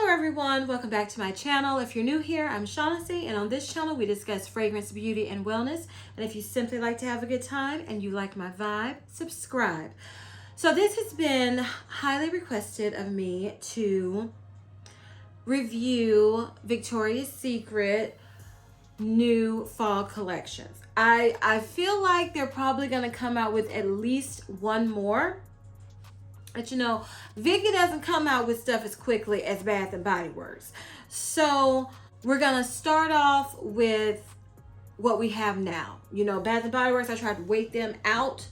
Hello everyone, welcome back to my channel. If you're new here, I'm Shaughnessy, and on this channel we discuss fragrance, beauty, and wellness. And if you simply like to have a good time and you like my vibe, subscribe. So this has been highly requested of me to review Victoria's Secret new fall collections. I feel like they're probably going to come out with at least one more. But you know, Vicki doesn't come out with stuff as quickly as Bath and Body Works. So we're gonna start off with what we have now. You know, Bath and Body Works, I tried to wait them out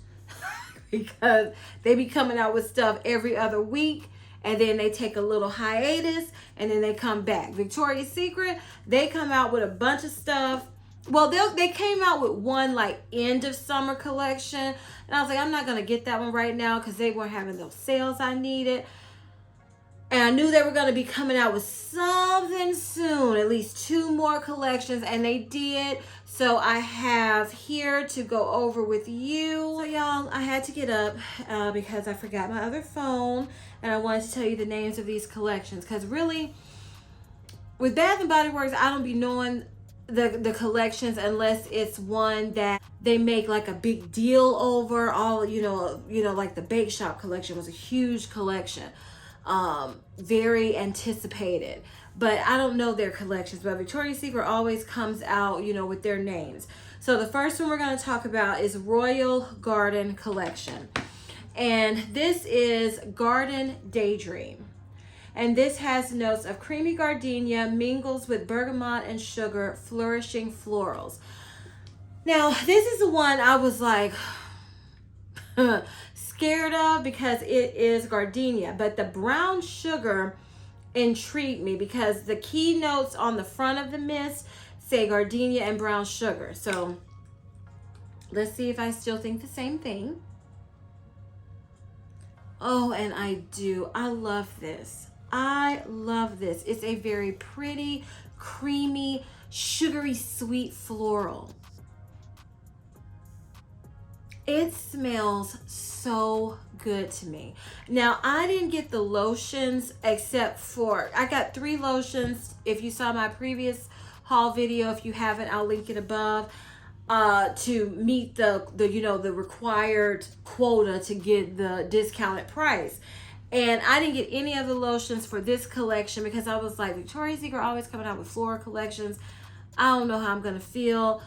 because they be coming out with stuff every other week, and then they take a little hiatus and then they come back. Victoria's Secret, they come out with a bunch of stuff. Well, they came out with one like end of summer collection, and I was like, I'm not gonna get that one right now because they weren't having those sales I needed. And I knew they were gonna be coming out with something soon, at least 2 more collections, and they did. So I have here to go over with you. So y'all, I had to get up because I forgot my other phone, and I wanted to tell you the names of these collections. Because really, with Bath and Body Works, I don't be knowing the collections unless it's one that they make like a big deal over. All you know like the Bake Shop collection was a huge collection, very anticipated, but I don't know their collections. But Victoria's Secret always comes out, you know, with their names. So the first one we're going to talk about is Royal Garden collection, and this is Garden Daydream. And this has notes of creamy gardenia, mingles with bergamot and sugar, flourishing florals. Now, this is the one I was like scared of because it is gardenia, but the brown sugar intrigued me because the key notes on the front of the mist say gardenia and brown sugar. So let's see if I still think the same thing. Oh, and I do. I love this. I love this. It's a very pretty, creamy, sugary, sweet floral. It smells so good to me. Now, I didn't get the lotions except for, I got 3 lotions. If you saw my previous haul video, if you haven't, I'll link it above, to meet the required quota to get the discounted price. And I didn't get any of the lotions for this collection because I was like, Victoria's Secret always coming out with floral collections. I don't know how I'm going to feel.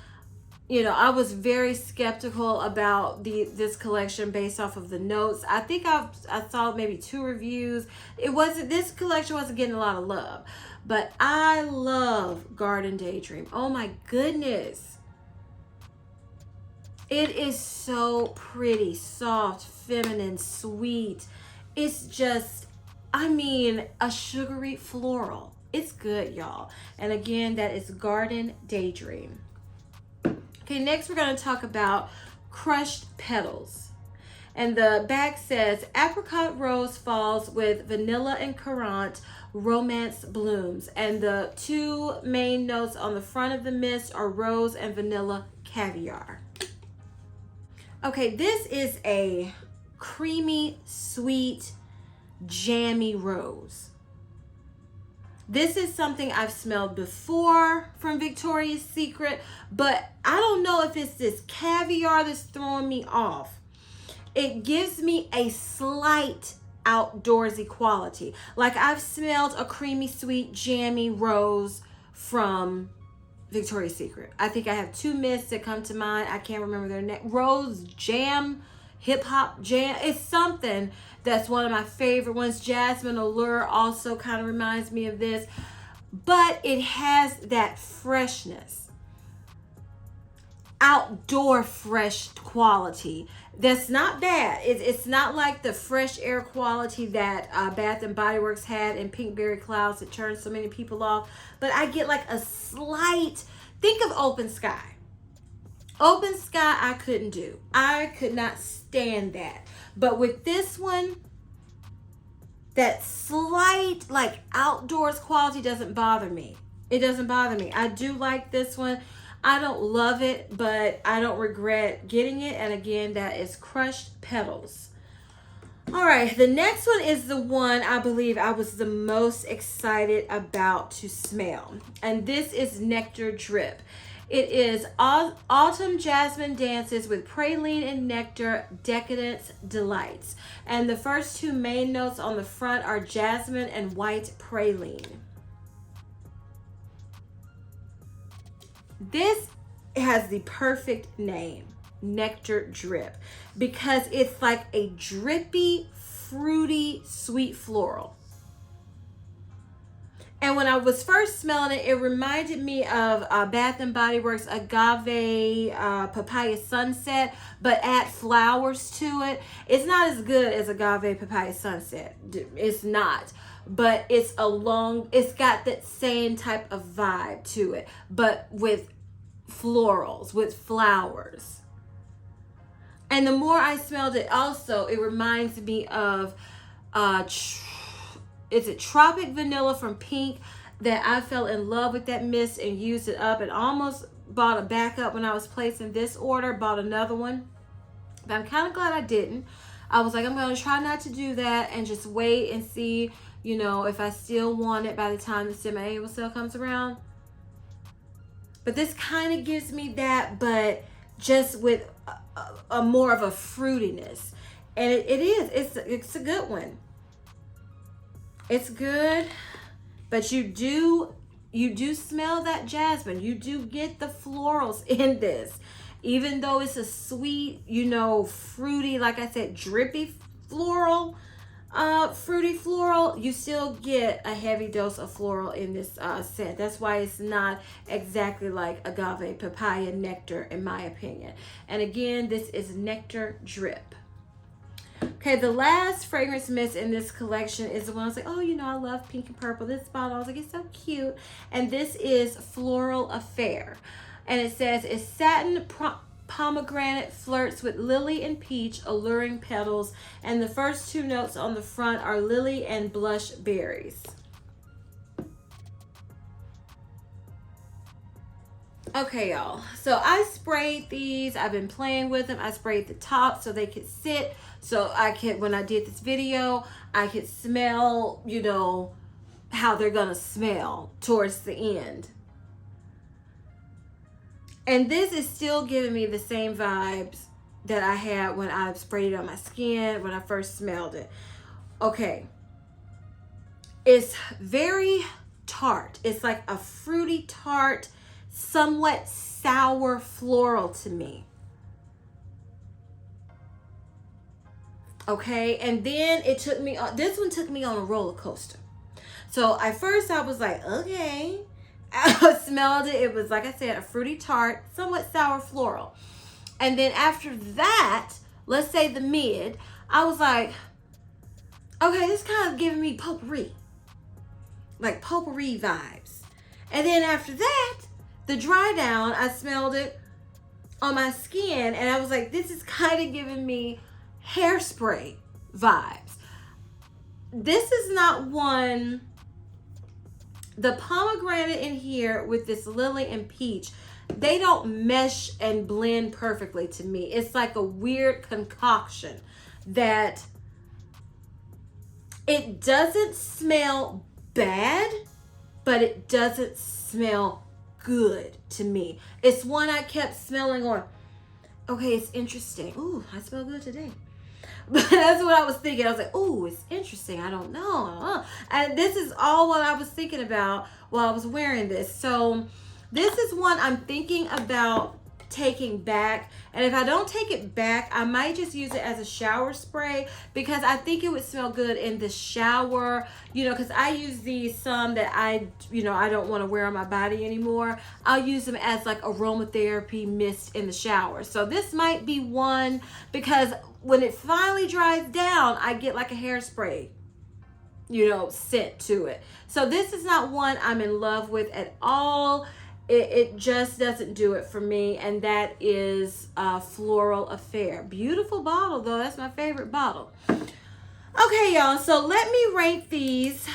You know, I was very skeptical about this collection based off of the notes. I think I saw maybe 2 reviews. This collection wasn't getting a lot of love. But I love Garden Daydream. Oh my goodness. It is so pretty, soft, feminine, sweet. It's just, I mean, a sugary floral. It's good, y'all. And again, that is Garden Daydream. Okay, next we're going to talk about Crushed Petals. And the back says, apricot rose falls with vanilla and currant, romance blooms. And the 2 main notes on the front of the mist are rose and vanilla caviar. Okay, this is a creamy, sweet, jammy rose. This is something I've smelled before from Victoria's Secret, but I don't know if it's this caviar that's throwing me off. It gives me a slight outdoorsy quality. Like I've smelled a creamy, sweet, jammy rose from Victoria's Secret. I think I have 2 mists that come to mind. I can't remember their name. Rose Jam, Hip Hop Jam. It's something that's one of my favorite ones. Jasmine Allure also kind of reminds me of this. But it has that freshness. Outdoor fresh quality. That's not bad. It's not like the fresh air quality that Bath and Body Works had in Pinkberry Clouds that turned so many people off. But I get like a slight, think of Open Sky. Open Sky I couldn't do. I could not stand that. But with this one, that slight like outdoors quality doesn't bother me. It doesn't bother me. I do like this one. I don't love it, but I don't regret getting it. And again, that is Crushed Petals. All right, the next one is the one I believe I was the most excited about to smell. And this is Nectar Drip. It is Autumn Jasmine Dances with Praline and Nectar Decadence Delights. And the first two main notes on the front are jasmine and white praline. This has the perfect name, Nectar Drip, because it's like a drippy, fruity, sweet floral. And when I was first smelling it, it reminded me of Bath and Body Works Agave Papaya Sunset, but add flowers to it. It's not as good as Agave Papaya Sunset. It's not. But it's got that same type of vibe to it, but with florals, with flowers. And the more I smelled it also, it reminds me of is it Tropic Vanilla from Pink, that I fell in love with that mist and used it up and almost bought a backup when I was placing this order, bought another one. But I'm kind of glad I didn't. I was like, I'm going to try not to do that and just wait and see, you know, if I still want it by the time the semi-annual sale comes around. But this kind of gives me that, but just with a more of a fruitiness. And it's a good one. It's good, but you do smell that jasmine. You do get the florals in this. Even though it's a sweet, you know, fruity, like I said, drippy floral, fruity floral, you still get a heavy dose of floral in this scent. That's why it's not exactly like Agave Papaya Nectar, in my opinion. And again, this is Nectar Drip. Okay, the last fragrance mist in this collection is the one I was like, oh, you know, I love pink and purple. This bottle, I was like, it's so cute. And this is Floral Affair. And it says, it's satin pomegranate flirts with lily and peach, alluring petals. And the first two notes on the front are lily and blush berries. Okay, y'all, so I sprayed these. I've been playing with them. I sprayed the top so they could sit, so I could, when I did this video, I could smell, you know, how they're gonna smell towards the end. And this is still giving me the same vibes that I had when I sprayed it on my skin when I first smelled it. Okay, it's very tart. It's like a fruity tart, somewhat sour floral to me. Okay, and then it took me on, this one took me on a roller coaster. So at first I was like, okay. I smelled it. It was, like I said, a fruity tart, somewhat sour floral. And then after that, let's say the mid, I was like, okay, this kind of giving me potpourri. Like potpourri vibes. And then after that, the dry down, I smelled it on my skin and I was like, this is kind of giving me hairspray vibes. This is not one, the pomegranate in here with this lily and peach, they don't mesh and blend perfectly to me. It's like a weird concoction that it doesn't smell bad, but it doesn't smell good to me. It's one I kept smelling on. Okay, it's interesting. Ooh, I smell good today. But that's what I was thinking. I was like, ooh, it's interesting. I don't know. And this is all what I was thinking about while I was wearing this. So this is one I'm thinking about taking back. And if I don't take it back, I might just use it as a shower spray because I think it would smell good in the shower, you know, because I use these some that I don't want to wear on my body anymore. I'll use them as like aromatherapy mist in the shower. So this might be one because when it finally dries down, I get like a hairspray, you know, scent to it. So this is not one I'm in love with at all. It just doesn't do it for me, and that is Floral Affair. Beautiful bottle, though. That's my favorite bottle. Okay, y'all, so let me rank this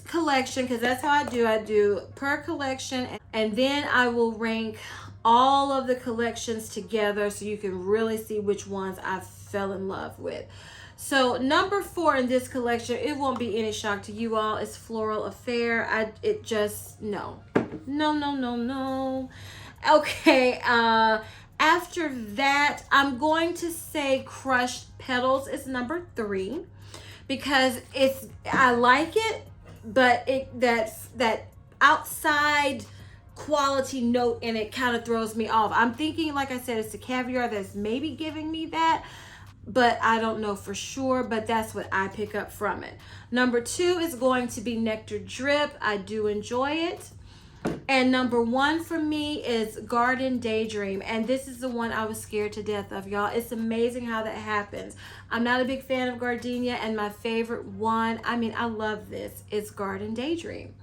collection, because that's how I do per collection, and then I will rank all of the collections together so you can really see which ones I fell in love with. So number 4 in this collection, it won't be any shock to you all, is Floral Affair. No. No, no, no, no. Okay, after that, I'm going to say Crushed Petals is number 3 because I like it, but that outside quality note in it kind of throws me off. I'm thinking, like I said, it's the caviar that's maybe giving me that, but I don't know for sure, but that's what I pick up from it. Number 2 is going to be Nectar Drip. I do enjoy it. And number 1 for me is Garden Daydream. And this is the one I was scared to death of, y'all. It's amazing how that happens. I'm not a big fan of gardenia, and my favorite one, I mean, I love this, is Garden Daydream.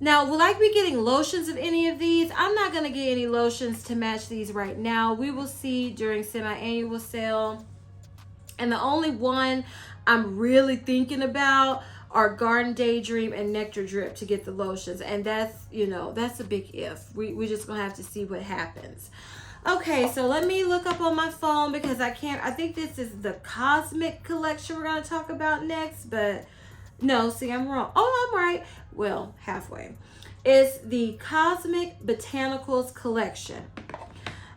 Now, will I be getting lotions of any of these? I'm not going to get any lotions to match these right now. We will see during semi-annual sale. And the only one I'm really thinking about are Garden Daydream and Nectar Drip to get the lotions. And that's, that's a big if. We're just going to have to see what happens. Okay, so let me look up on my phone because I think this is the Cosmic collection we're going to talk about next, but no, see, I'm wrong. Oh, I'm right. Well, halfway. It's the Cosmic Botanicals collection.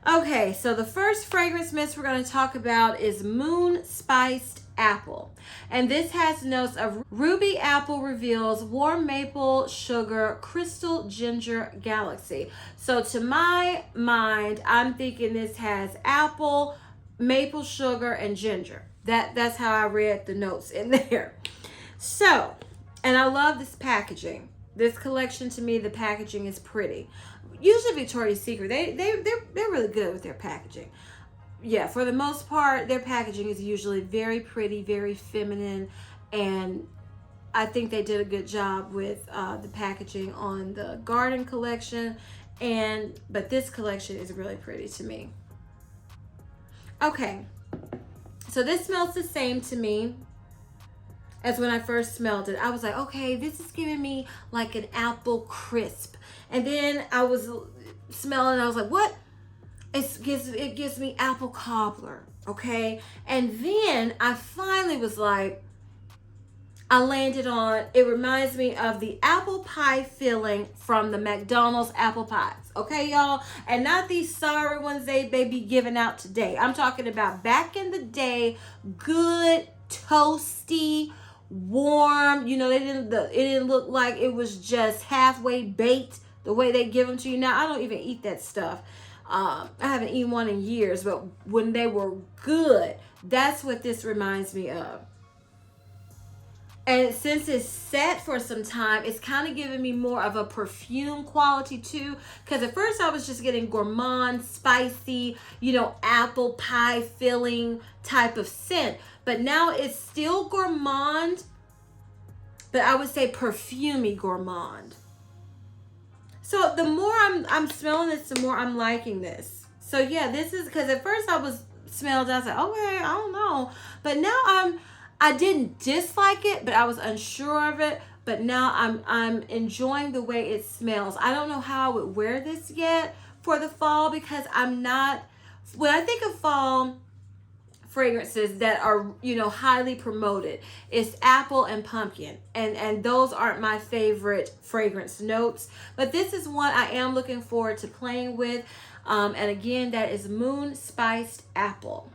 Okay, so the first fragrance mist we're going to talk about is Moon Spiced Apple. And this has notes of ruby apple reveals, warm maple sugar, crystal ginger galaxy. So to my mind, I'm thinking this has apple, maple sugar, and ginger. That's how I read the notes in there. So, and I love this packaging. This collection, to me, the packaging is pretty. Usually Victoria's Secret, they're really good with their packaging. Yeah, for the most part, their packaging is usually very pretty, very feminine, and I think they did a good job with the packaging on the Garden collection, but this collection is really pretty to me. Okay, so this smells the same to me as when I first smelled it. I was like, okay, this is giving me like an apple crisp. And then I was smelling, I was like, what? It gives me apple cobbler, okay? And then I finally was like, I landed on, it reminds me of the apple pie filling from the McDonald's apple pies, okay, y'all? And not these sorry ones they be giving out today. I'm talking about back in the day, good, toasty, warm, it didn't look like it was just halfway baked the way they give them to you now. I don't even eat that stuff. I haven't eaten one in years, but when they were good, that's what this reminds me of. And since it's set for some time, it's kind of giving me more of a perfume quality too. Because at first I was just getting gourmand, spicy, apple pie filling type of scent. But now it's still gourmand, but I would say perfumey gourmand. So the more I'm smelling this, the more I'm liking this. So yeah, this is, because at first I was like, okay, I don't know. But now I didn't dislike it, but I was unsure of it. But now I'm enjoying the way it smells. I don't know how I would wear this yet for the fall, because I'm not, when I think of fall fragrances that are highly promoted, it's apple and pumpkin, and those aren't my favorite fragrance notes, but this is one I am looking forward to playing with, and again, that is Moon Spiced Apple.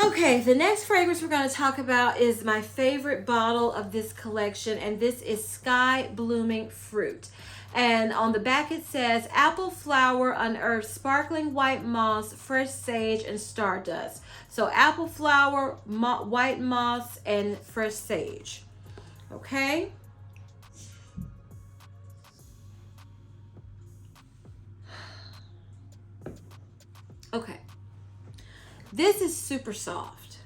Okay, the next fragrance we're going to talk about is my favorite bottle of this collection, and this is Sky Blooming Fruit. And on the back it says, apple flower unearthed sparkling white moss, fresh sage, and stardust. So apple flower, white moss, and fresh sage. Okay. Okay. This is super soft.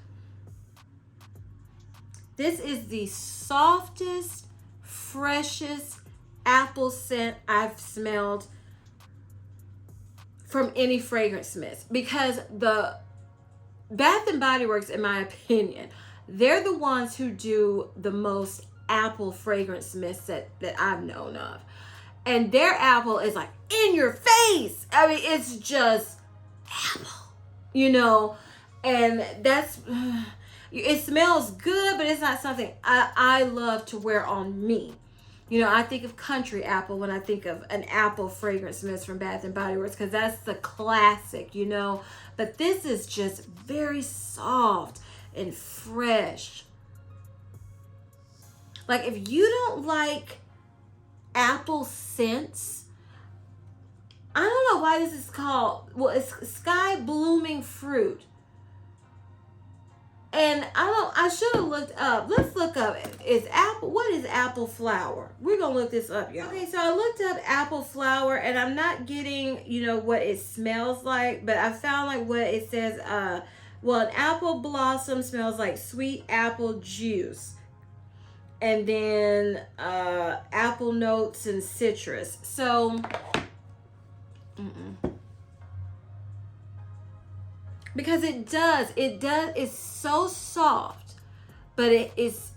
This is the softest, freshest apple scent I've smelled from any fragrance mist, because the Bath and Body Works, in my opinion, they're the ones who do the most apple fragrance mists that I've known of. And their apple is like in your face. I mean, it's just apple, And that's, it smells good, but it's not something I love to wear on me. You know, I think of country apple when I think of an apple fragrance mist from Bath and Body Works, because that's the classic, you know. But this is just very soft and fresh. Like, if you don't like apple scents, I don't know why this is called, well, it's Sky Blooming Fruit. And I should have looked up. Let's look up. What is apple flower? We're going to look this up, y'all. Okay, so I looked up apple flower, and I'm not getting, you know, what it smells like, but I found like what it says. Well, an apple blossom smells like sweet apple juice. And then apple notes and citrus. So, because it's so soft, but it is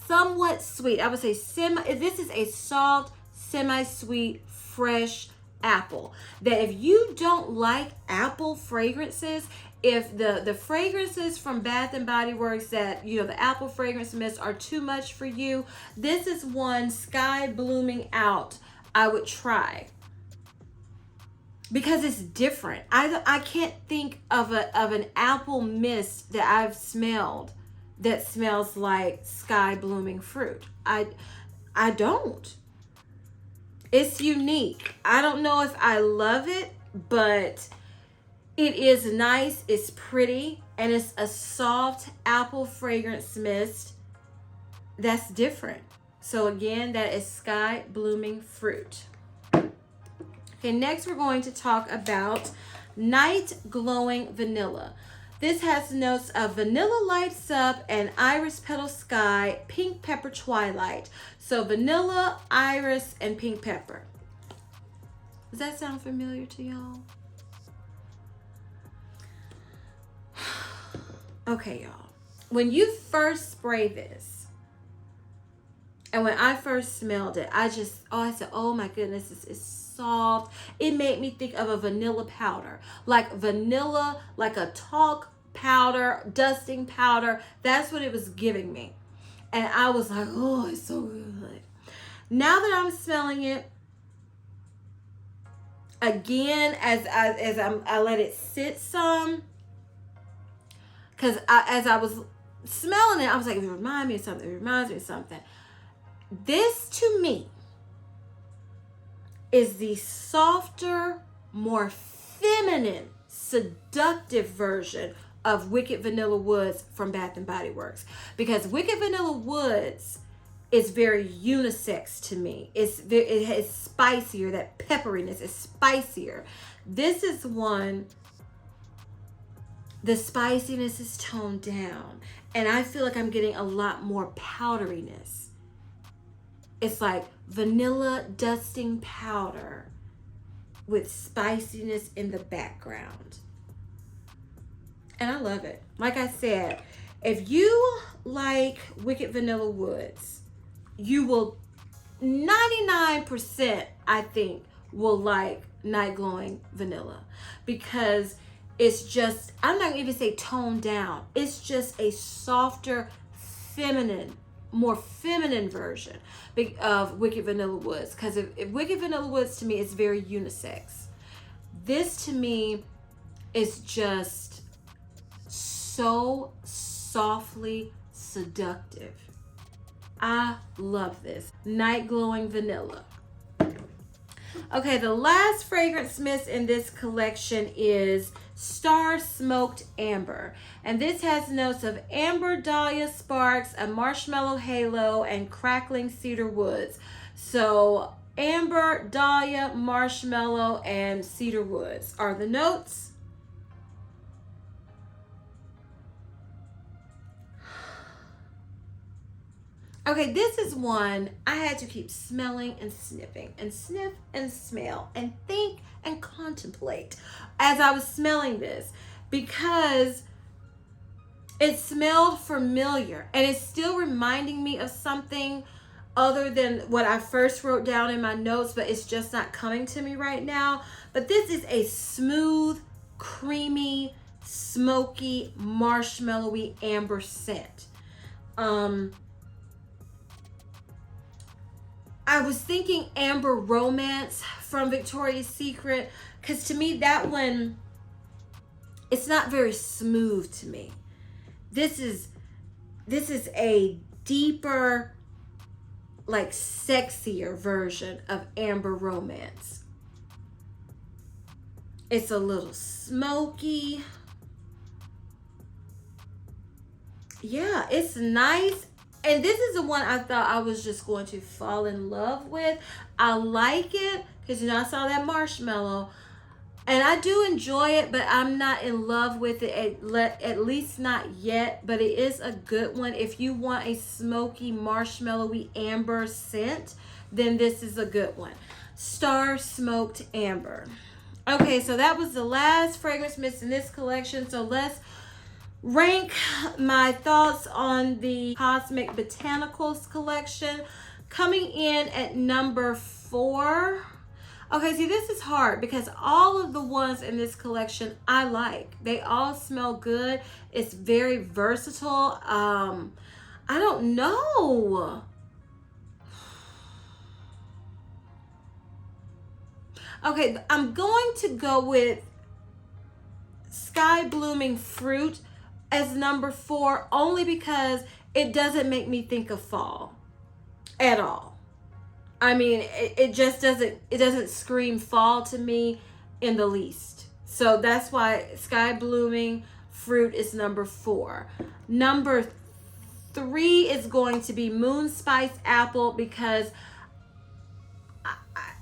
somewhat sweet. I would say this is a soft, semi-sweet, fresh apple. That if you don't like apple fragrances, if the fragrances from Bath and Body Works that, you know, the apple fragrance mist are too much for you, this is one, Sky Blooming Out, I would try. Because it's different. I can't think of an apple mist that I've smelled that smells like Sky Blooming Fruit. I don't. It's unique. I don't know if I love it, but it is nice, it's pretty, and it's a soft apple fragrance mist that's different. So again, that is Sky Blooming Fruit. Okay, next we're going to talk about Night Glowing Vanilla. This has notes of Vanilla Lights Up and Iris Petal Sky, Pink Pepper Twilight. So vanilla, iris, and pink pepper. Does that sound familiar to y'all? Okay, y'all. When you first spray this, and when I first smelled it, I said, oh my goodness, this is soft. It made me think of a vanilla powder, like a talc powder, dusting powder. That's what it was giving me. And I was like, oh, it's so good. Now that I'm smelling it, again, as I let it sit some, because as I was smelling it, I was like, it reminds me of something. It reminds me of something. This, to me, is the softer, more feminine, seductive version of Wicked Vanilla Woods from Bath and Body Works. Because Wicked Vanilla Woods is very unisex to me. It is spicier. That pepperiness is spicier. This is one, the spiciness is toned down. And I feel like I'm getting a lot more powderiness. It's like vanilla dusting powder with spiciness in the background. And I love it. Like I said, if you like Wicked Vanilla Woods, you will 99%, I think, will like Night Glowing Vanilla. Because it's just, I'm not gonna even say toned down. It's just a softer, feminine, more feminine version of Wicked Vanilla Woods. Because if Wicked Vanilla Woods, to me, is very unisex. This, to me, is just so softly seductive. I love this. Night Glowing Vanilla. Okay, the last fragrance mist in this collection is Star Smoked Amber. And this has notes of amber, dahlia sparks, a marshmallow halo, and crackling cedar woods. So amber, dahlia, marshmallow, and cedar woods are the notes. Okay, this is one I had to keep smelling and sniffing and sniff and smell and think and contemplate as I was smelling this, because it smelled familiar and it's still reminding me of something other than what I first wrote down in my notes, but it's just not coming to me right now. But this is a smooth, creamy, smoky, marshmallowy amber scent. I was thinking Amber Romance from Victoria's Secret, because to me that one, it's not very smooth to me. This is a deeper, like sexier version of Amber Romance. It's a little smoky. Yeah, it's nice. And this is the one I thought I was just going to fall in love with. I like it because, you know, I saw that marshmallow. And I do enjoy it, but I'm not in love with it, at least not yet. But it is a good one. If you want a smoky, marshmallowy amber scent, then this is a good one. Star Smoked Amber. Okay, so that was the last fragrance mist in this collection. So let's rank my thoughts on the Cosmic Botanicals collection. Coming in at number 4. Okay, see, this is hard because all of the ones in this collection I like. They all smell good. It's very versatile. I don't know. Okay, I'm going to go with Sky Blooming Fruit as number 4, only because it doesn't make me think of fall at all. I mean, it just doesn't scream fall to me in the least. So that's why Sky Blooming Fruit is number 4. Number 3 is going to be Moon Spice Apple, because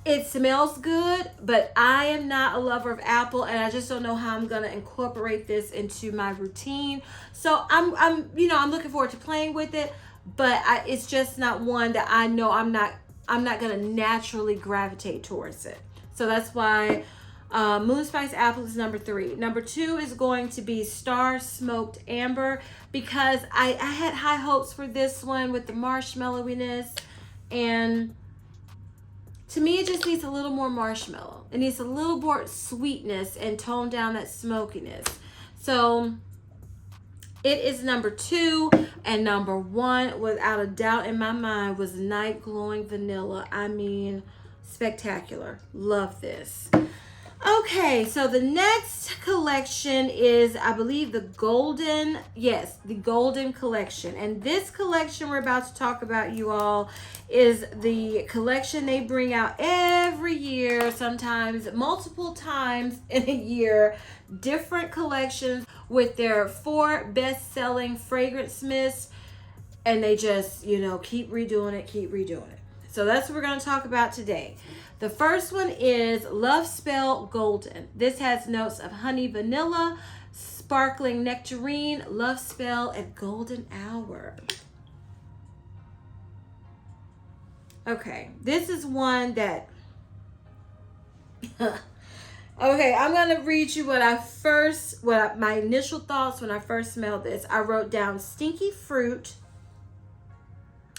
it smells good, but I am not a lover of apple, and I just don't know how I'm gonna incorporate this into my routine. So I'm looking forward to playing with it, but it's just not one that I know I'm not gonna naturally gravitate towards it. So that's why Moon Spice Apple is number 3. Number 2 is going to be Star Smoked Amber, because I had high hopes for this one with the marshmallowiness, and to me, it just needs a little more marshmallow. It needs a little more sweetness and tone down that smokiness. So it is number 2, and number 1, without a doubt in my mind, was Night Glowing Vanilla. I mean, spectacular. Love this. Okay, so the next collection is, I believe, the Golden Collection. And this collection we're about to talk about, you all, is the collection they bring out every year, sometimes multiple times in a year, different collections with their 4 best-selling fragrance mists, and they just, keep redoing it. So that's what we're going to talk about today. The first one is Love Spell Golden. This has notes of honey vanilla, sparkling nectarine, love spell, and golden hour. Okay, this is one that... Okay, I'm going to read you my initial thoughts when I first smelled this. I wrote down stinky fruit.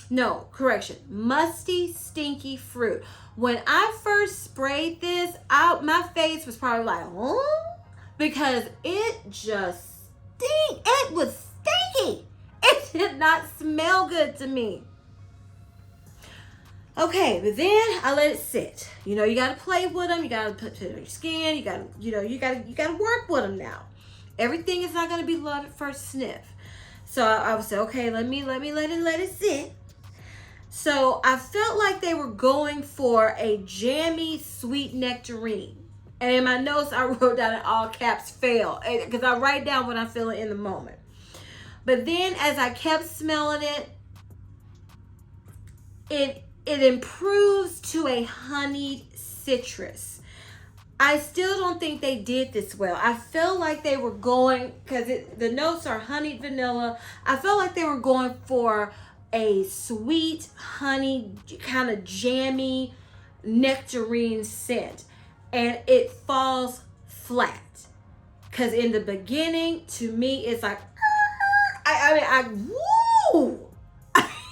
No, correction. Musty, stinky fruit. When I first sprayed this out, my face was probably like, huh? Because it just stinks. It was stinky. It did not smell good to me. Okay, but then I let it sit. You got to play with them. You got to put it on your skin. You got to work with them now. Everything is not going to be love at first sniff. So I would say, okay, let it sit. So I felt like they were going for a jammy, sweet nectarine. And in my notes, I wrote down in all caps, fail. Because I write down what I'm feeling in the moment. But then as I kept smelling it improves to a honeyed citrus. I still don't think they did this well. I feel like they were going, because the notes are honeyed vanilla. I felt like they were going for a sweet, honey, kind of jammy nectarine scent. And it falls flat. Because in the beginning, to me, it's like, woo!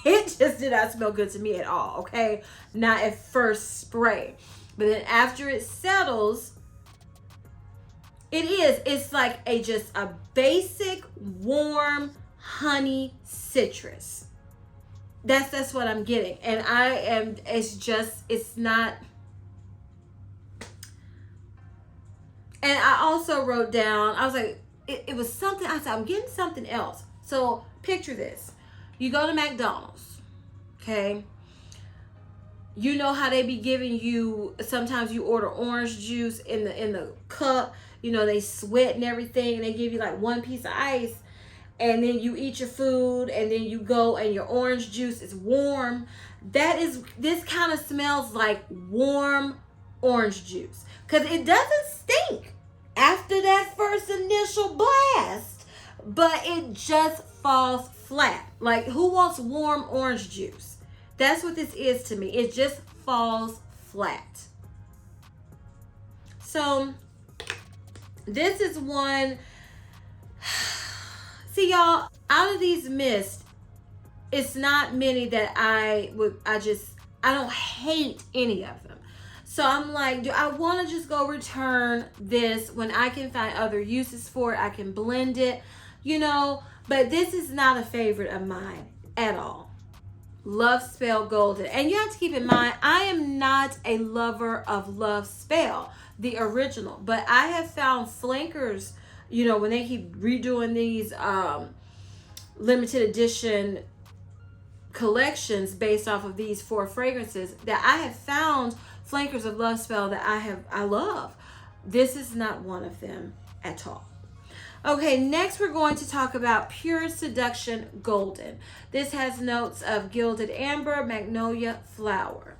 It just did not smell good to me at all, okay? Not at first spray. But then after it settles, It is. It's like just a basic warm honey citrus. That's what I'm getting. And it's not. And I also wrote down, I was like, it was something, I said, I'm getting something else. So picture this. You go to McDonald's, okay? You know how they be giving you, sometimes you order orange juice in the cup, you know, they sweat and everything, and they give you like one piece of ice, and then you eat your food, and then you go and your orange juice is warm. This kind of smells like warm orange juice, because it doesn't stink after that first initial blast, but it just falls flat. Like, who wants warm orange juice? That's what this is to me. It just falls flat. So this is one. See, y'all, out of these mists, it's not many that I don't hate any of them. So I'm like, do I want to just go return this when I can find other uses for it? I can blend it, you know, but this is not a favorite of mine at all. Love Spell Golden. And you have to keep in mind, I am not a lover of Love Spell, the original, but I have found flankers, you know, when they keep redoing these limited edition collections based off of these 4 fragrances, that I have found flankers of Love Spell that I love. This is not one of them at all. Okay, next we're going to talk about Pure Seduction Golden. This has notes of gilded amber, magnolia, flower.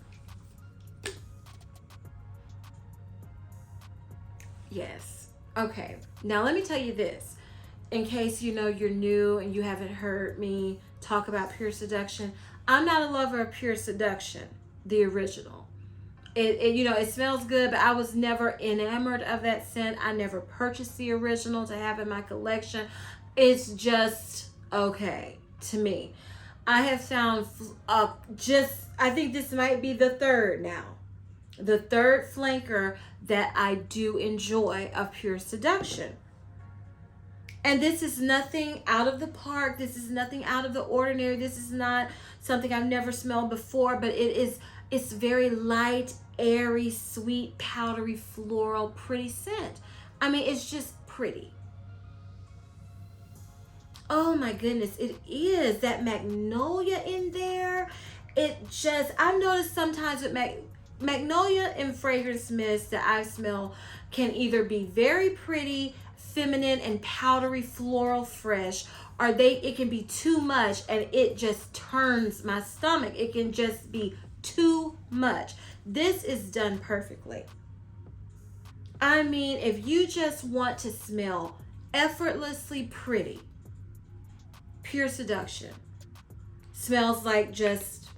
Yes. Okay, now let me tell you this. In case you know you're new and you haven't heard me talk about Pure Seduction, I'm not a lover of Pure Seduction, the original. It you know, it smells good, but I was never enamored of that scent. I never purchased the original to have in my collection. It's just okay to me. I have found I think this might be the third now. The third flanker that I do enjoy of Pure Seduction. And this is nothing out of the park. This is nothing out of the ordinary. This is not something I've never smelled before, but it's very light, airy, sweet, powdery, floral, pretty scent. I mean, it's just pretty. Oh my goodness, it is. That magnolia in there. I've noticed sometimes with magnolia and fragrance mist that I smell can either be very pretty, feminine, and powdery, floral, fresh, or it can be too much and it just turns my stomach. It can just be too much. This is done perfectly. I mean, if you just want to smell effortlessly pretty, Pure Seduction smells like just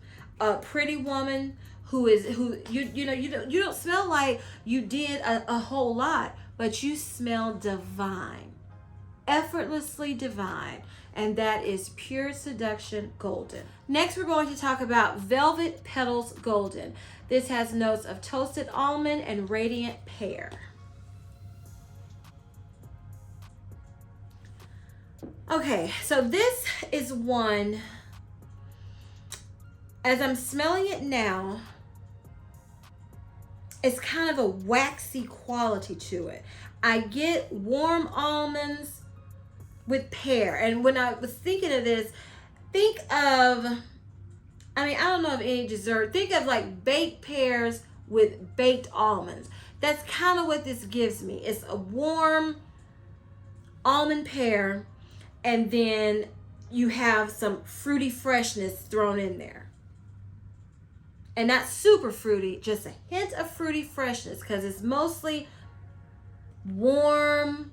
a pretty woman who you don't smell like you did a whole lot, but you smell divine, effortlessly divine. And that is Pure Seduction Golden. Next, we're going to talk about Velvet Petals Golden. This has notes of toasted almond and radiant pear. Okay, so this is one, as I'm smelling it now, it's kind of a waxy quality to it. I get warm almonds with pear. And when I was thinking of this, think of, I don't know of any dessert. Think of like baked pears with baked almonds. That's kind of what this gives me. It's a warm almond pear, and then you have some fruity freshness thrown in there. And not super fruity, just a hint of fruity freshness, because it's mostly warm,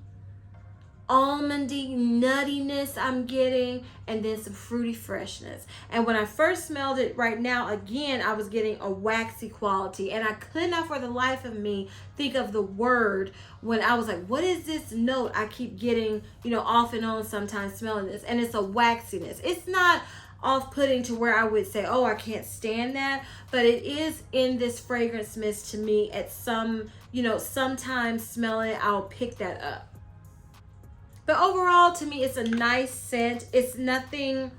almondy nuttiness I'm getting, and then some fruity freshness. And when I first smelled it right now, again, I was getting a waxy quality, and I could not for the life of me think of the word when I was like, what is this note I keep getting, off and on sometimes smelling this? And it's a waxiness. It's not off-putting to where I would say, oh, I can't stand that. But it is in this fragrance mist to me at some, sometimes smelling it, I'll pick that up. But overall, to me, it's a nice scent. It's nothing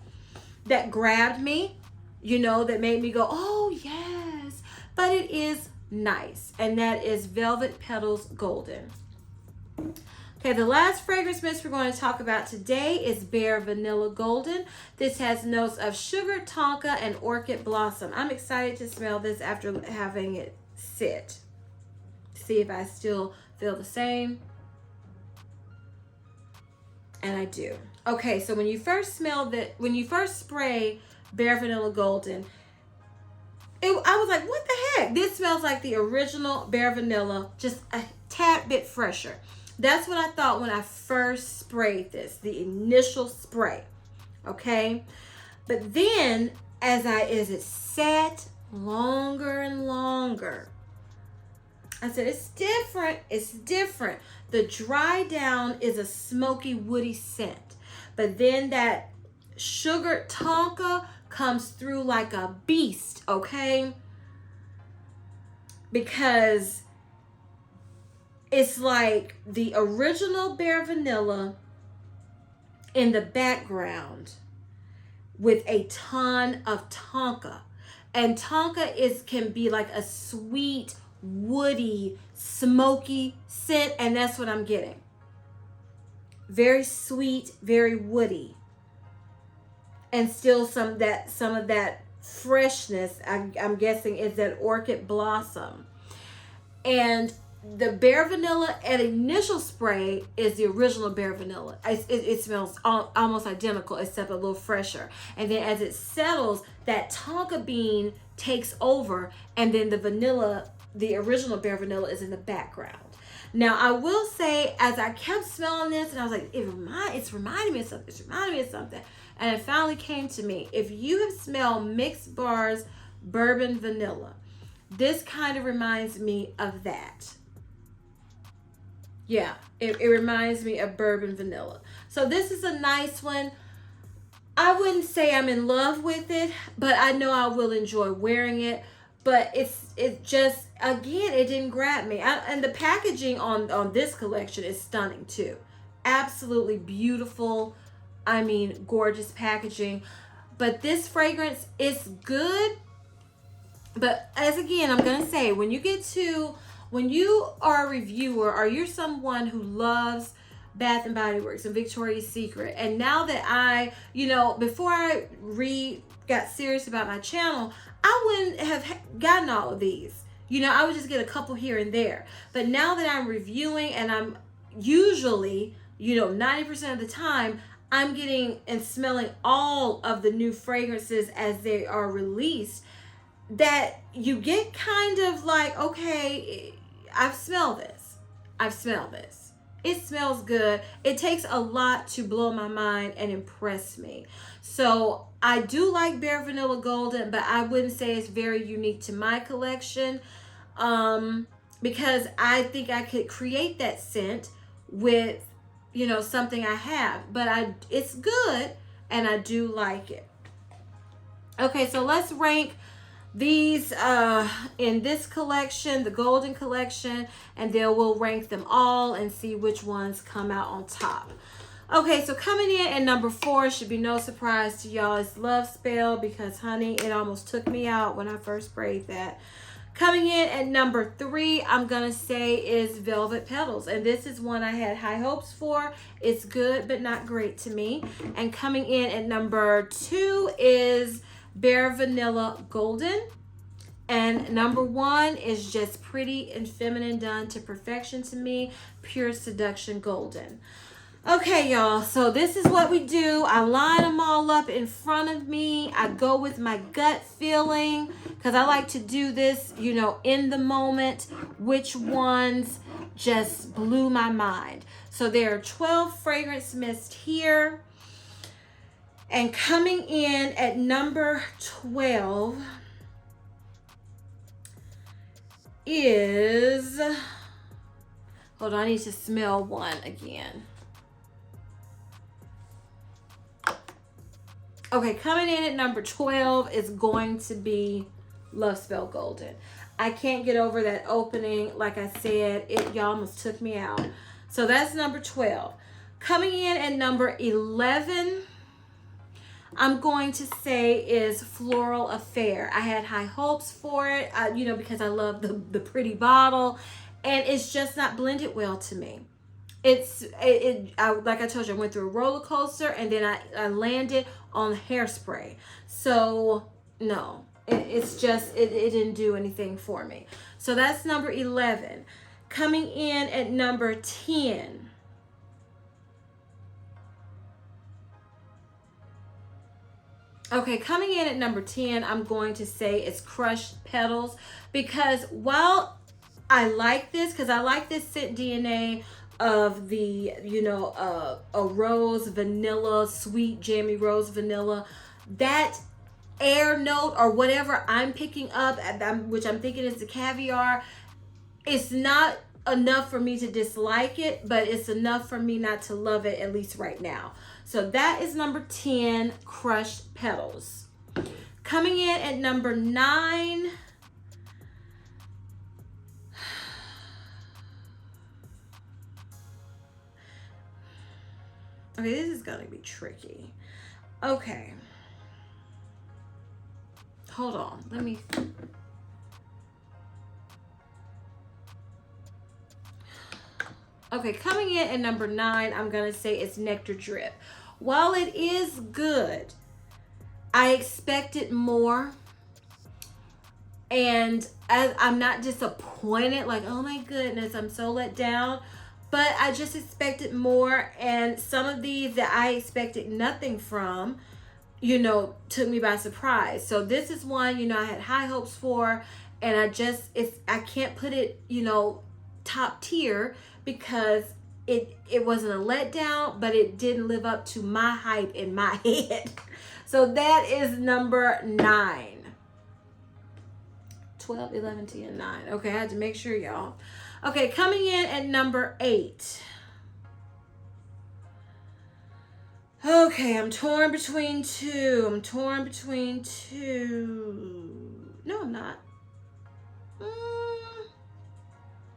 that grabbed me, that made me go, oh, yes. But it is nice. And that is Velvet Petals Golden. Okay, the last fragrance mist we're going to talk about today is Bare Vanilla Golden. This has notes of sugar, tonka, and orchid blossom. I'm excited to smell this after having it sit. See if I still feel the same. And I do. Okay, so when you first spray Bare Vanilla Golden, I was like, what the heck? This smells like the original Bare Vanilla, just a tad bit fresher. That's what I thought when I first sprayed this, the initial spray. Okay? But then as it sat longer and longer, I said, it's different. It's different. The dry down is a smoky, woody scent. But then that sugar tonka comes through like a beast, okay? Because it's like the original Bare Vanilla in the background with a ton of tonka. And tonka can be like a sweet, woody, smoky scent, and that's what I'm getting. Very sweet, very woody. And still some of that freshness, I'm guessing, is that orchid blossom. And the Bare Vanilla at initial spray is the original Bare Vanilla. It smells almost identical, except a little fresher. And then as it settles, that tonka bean takes over, and then the original Bare Vanilla is in the background. Now, I will say, as I kept smelling this, and I was like, it's reminding me of something. It's reminding me of something. And it finally came to me. If you have smelled Mixed Bars Bourbon Vanilla, this kind of reminds me of that. Yeah, it reminds me of Bourbon Vanilla. So this is a nice one. I wouldn't say I'm in love with it, but I know I will enjoy wearing it. But it just, again, it didn't grab me. And the packaging on this collection is stunning too. Absolutely beautiful. I mean, gorgeous packaging. But this fragrance is good. But as again, I'm going to say, when you are a reviewer or you're someone who loves Bath and Body Works and Victoria's Secret, and now that I, before I got serious about my channel, I wouldn't have gotten all of these. I would just get a couple here and there. But now that I'm reviewing, and I'm usually, 90% of the time, I'm getting and smelling all of the new fragrances as they are released, that you get kind of like, okay, I've smelled this. It smells good. It takes a lot to blow my mind and impress me. So I do like Bare Vanilla Golden, but I wouldn't say it's very unique to my collection, because I think I could create that scent with, something I have. But it's good, and I do like it. Okay, so let's rank these in this collection, the Golden Collection, and then we'll rank them all and see which ones come out on top. Okay, so coming in at number 4, should be no surprise to y'all, is Love Spell, because honey, it almost took me out when I first sprayed that. Coming in at number 3, I'm gonna say, is Velvet Petals, and this is one I had high hopes for. It's good, but not great to me. And coming in at number 2 is Bare Vanilla Golden. And number 1 is just pretty and feminine, done to perfection to me, Pure Seduction Golden. Okay, y'all, so this is what we do. I line them all up in front of me. I go with my gut feeling, because I like to do this, in the moment, which ones just blew my mind. So there are 12 fragrance mists here. And coming in at number 12 is, hold on, I need to smell one again. Okay, coming in at number 12 is going to be Love Spell Golden. I can't get over that opening. Like I said, y'all almost took me out. So that's number 12. Coming in at number 11, I'm going to say is Floral Affair. I had high hopes for it, because I love the pretty bottle, and it's just not blended well to me. Like I told you, I went through a roller coaster, and then I landed on hairspray. So no, it didn't do anything for me. So that's number 11. Coming in at number 10. Okay, coming in at number 10, I'm going to say it's Crushed Petals, because while I like this, because I like this scent DNA of the, a rose vanilla, sweet jammy rose vanilla, that air note or whatever I'm picking up, which I'm thinking is the caviar, it's not enough for me to dislike it, but it's enough for me not to love it, at least right now. So that is number 10, Crushed Petals. Coming in at number 9, okay, this is gonna be tricky. Okay. Hold on, let me... Okay, coming in at number 9, I'm gonna say it's Nectar Drip. While it is good, I expected more. And I'm not disappointed, like, oh my goodness, I'm so let down. But I just expected more, and some of these that I expected nothing from, took me by surprise. So this is one, I had high hopes for, and I can't put it, top tier, because it wasn't a letdown, but it didn't live up to my hype in my head. So that is number 9. 12, 11, 10, 9. Okay, I had to make sure, y'all. Okay, coming in at number 8. Okay, I'm torn between two. No, I'm not.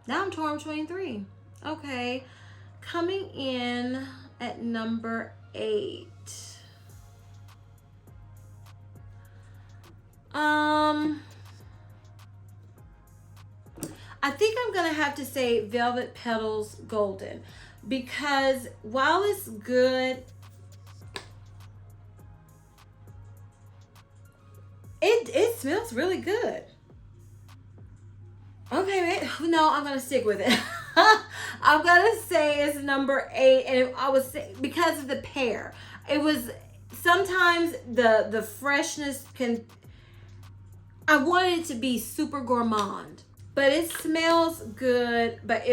Now I'm torn between 3. Okay, coming in at number 8. I think I'm gonna have to say Velvet Petals Golden, because while it's good, it smells really good. Okay, no, I'm gonna stick with it. I'm gonna say it's number 8, and I was because of the pear. It was sometimes the freshness can. I wanted it to be super gourmand, but it smells good. But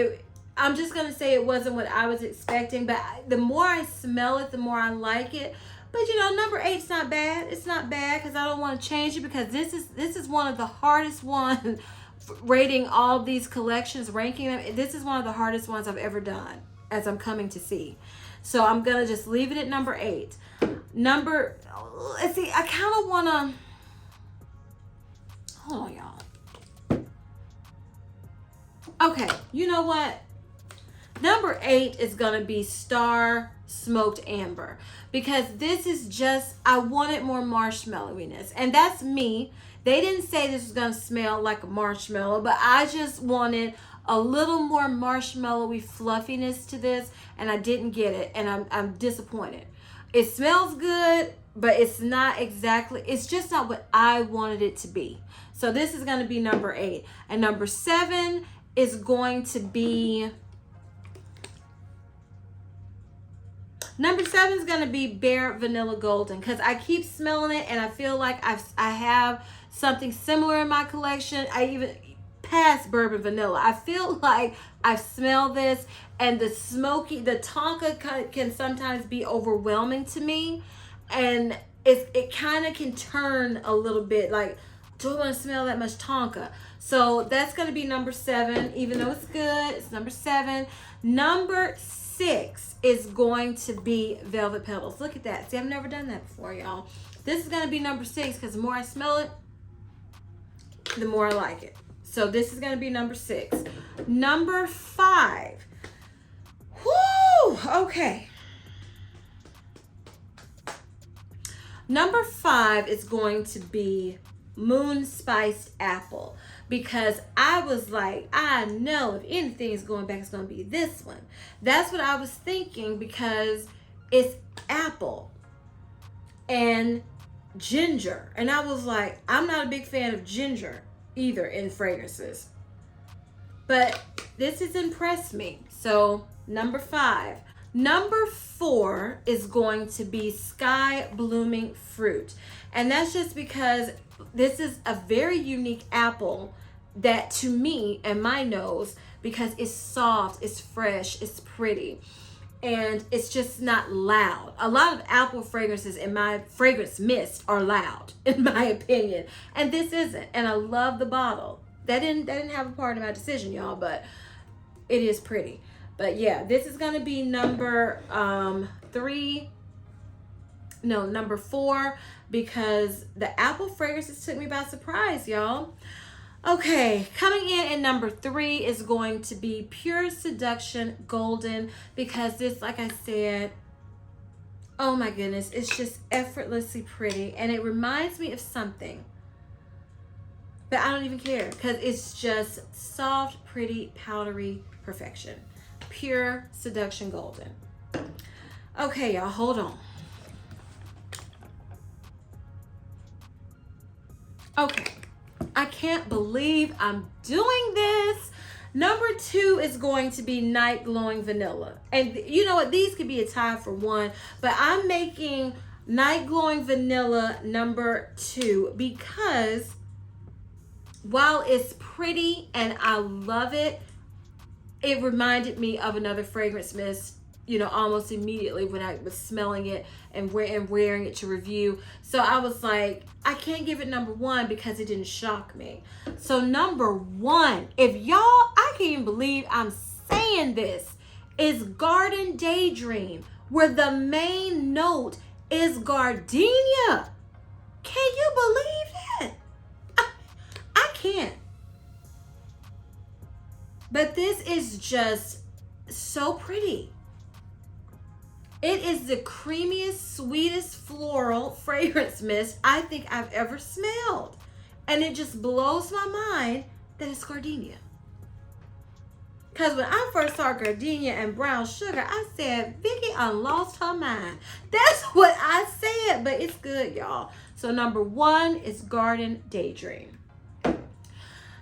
I'm just gonna say it wasn't what I was expecting. But the more I smell it, the more I like it. But number 8's not bad. It's not bad, because I don't want to change it, because this is one of the hardest ones. Rating all these collections, ranking them, this is one of the hardest ones I've ever done, as I'm coming to see. So I'm gonna just leave it at number 8. Let's see, I kind of wanna, hold on, y'all. Okay, you know what? Number 8 is gonna be Star Smoked Amber, because this is just, I wanted more marshmallowiness, and that's me. They didn't say this was going to smell like a marshmallow, but I just wanted a little more marshmallowy fluffiness to this, and I didn't get it, and I'm disappointed. It smells good, but it's not exactly, it's just not what I wanted it to be. So this is going to be number 8. And number 7 is going to be, number 7 is going to be Bare Vanilla Golden, because I keep smelling it, and I feel like I have something similar in my collection. I even past bourbon vanilla. I feel like I've smelled this, and the tonka can sometimes be overwhelming to me, and it kind of can turn a little bit like, do I want to smell that much tonka? So that's going to be number 7, even though it's good. It's number 7. Number 6 is going to be Velvet Petals. Look at that. See, I've never done that before, y'all. This is going to be number 6 because the more I smell it, the more I like it. So this is going to be number 6. Number 5. Whoo! Okay. Number 5 is going to be Moon Spiced Apple, because I was like, I know if anything is going back, it's going to be this one. That's what I was thinking, because it's apple and ginger. And I was like, I'm not a big fan of ginger either in fragrances. But this has impressed me. So number 5. Number 4 is going to be Sky Blooming Fruit. And that's just because this is a very unique apple that to me and my nose, because it's soft, it's fresh, it's pretty, and it's just not loud. A lot of apple fragrances in my fragrance mist are loud, in my opinion. And this isn't. And I love the bottle. That didn't have a part of my decision, y'all, but it is pretty. But yeah, this is going to be number 4, because the apple fragrances took me by surprise, y'all. Okay, coming in at number 3 is going to be Pure Seduction Golden, because this, like I said, oh my goodness, it's just effortlessly pretty, and it reminds me of something. But I don't even care, because it's just soft, pretty, powdery perfection. Pure Seduction Golden. Okay, y'all, hold on. Okay, I can't believe I'm doing this. Number 2 is going to be Night Glowing Vanilla. And you know what? These could be a tie for 1, but I'm making Night Glowing Vanilla number 2 because while it's pretty and I love it, it reminded me of another fragrance mist, you know, almost immediately when I was smelling it and wearing it to review. So I was like, I can't give it number 1 because it didn't shock me. So number 1, if y'all, I can't even believe I'm saying this, is Garden Daydream, where the main note is gardenia. Can you believe that? I can't. But this is just so pretty. It is the creamiest, sweetest floral fragrance mist I think I've ever smelled. And it just blows my mind that it's gardenia. Because when I first saw gardenia and brown sugar, I said, Vicky lost her mind. That's what I said, but it's good, y'all. So number 1 is Garden Daydream.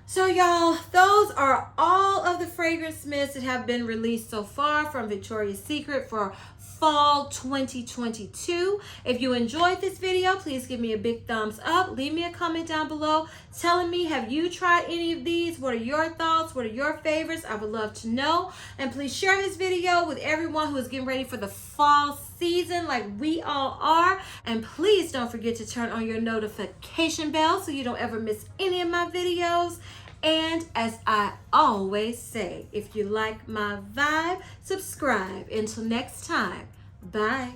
So y'all, those are all of the fragrance mists that have been released so far from Victoria's Secret for fall 2022. If you enjoyed this video, please give me a big thumbs up. Leave me a comment down below telling me, have you tried any of these? What are your thoughts? What are your favorites? I would love to know. And please share this video with everyone who is getting ready for the fall season like we all are. And please don't forget to turn on your notification bell so you don't ever miss any of my videos. And as I always say, if you like my vibe, subscribe. Until next time, bye.